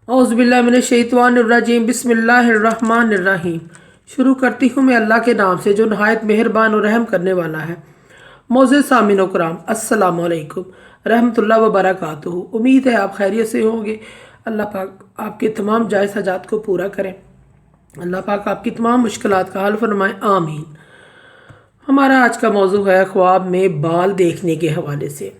औज़ुबिल्लाहिमिनश्शैतानिर्रजीम बिस्मिल्लाहिर्रहमानिर्रहीम। शुरू करती हूँ मैं अल्लाह के नाम से जो नहायत मेहरबान और रहम करने वाला है। मोअज़्ज़िज़ सामीन कराम, अस्सलामु अलैकुम रहमतुल्लाह व बरकातुहू। उम्मीद है आप खैरियत से होंगे। अल्लाह पाक आपके तमाम जायज़ हाजात को पूरा करें। अल्लाह पाक आपकी तमाम मुश्किलात का हल फरमाएँ, आमीन। हमारा आज का मौजू है ख्वाब में बाल देखने के हवाले से।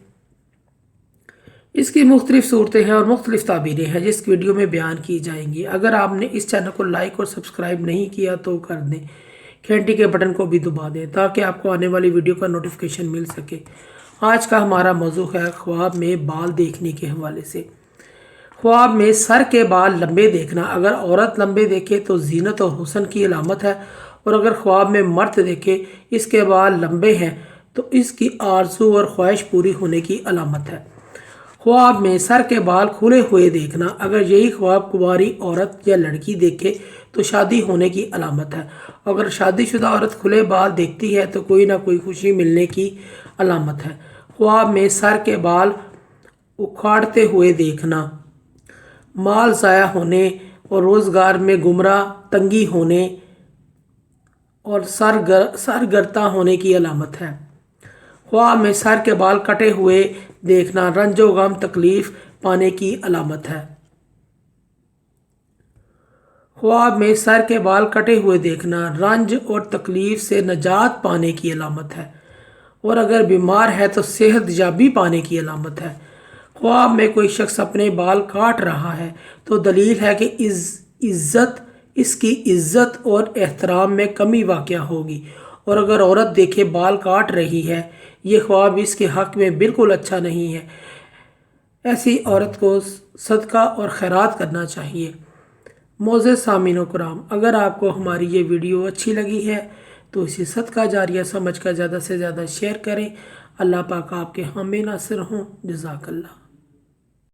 इसकी मुख्तलिफ सूरतें हैं और मुख्तलिफ ताबीरें हैं जिस वीडियो में बयान की जाएंगी। अगर आपने इस चैनल को लाइक और सब्सक्राइब नहीं किया तो कर दें, घंटी के बटन को भी दबा दें ताकि आपको आने वाली वीडियो का नोटिफिकेशन मिल सके। आज का हमारा मौजू है ख्वाब में बाल देखने के हवाले से। ख्वाब में सर के बाल लंबे देखना। अगर औरत लंबे देखे तो जीनत और हुस्न की अलामत है, और अगर ख्वाब में मर्द देखे इसके बाल लंबे हैं तो इसकी आरज़ू और ख्वाहिश पूरी होने की अलामत है। ख्वाब में सर के बाल खुले हुए देखना। अगर यही ख्वाब कुंवारी औरत या लड़की देखे तो शादी होने की अलामत है। अगर शादीशुदा औरत खुले बाल देखती है तो कोई ना कोई खुशी मिलने की अलामत है। ख्वाब में सर के बाल उखाड़ते हुए देखना। माल ज़ाया होने और रोज़गार में गुमराह तंगी होने और सर गिरता होने की अलामत है। ख्वाब में सर के बाल कटे हुए देखना रंजो गम तकलीफ पाने की अलामत है। ख्वाब में सर के बाल कटे हुए देखना रंज और तकलीफ से निजात पाने की अलामत है, और अगर बीमार है तो सेहत याबी पाने की अलामत है। ख्वाब में कोई शख्स अपने बाल काट रहा है तो दलील है कि इसकी इज्जत और एहतराम में कमी वाक़या होगी, और अगर औरत देखे बाल काट रही है ये ख्वाब इसके हक़ में बिल्कुल अच्छा नहीं है। ऐसी औरत को सदका और खैरात करना चाहिए। मोअज़्ज़िज़ सामीन कराम, अगर आपको हमारी ये वीडियो अच्छी लगी है तो इसे सदका जारिया समझ कर ज़्यादा से ज़्यादा शेयर करें। अल्लाह पाक आपके हामी नासिर हों। जज़ाकल्लाह।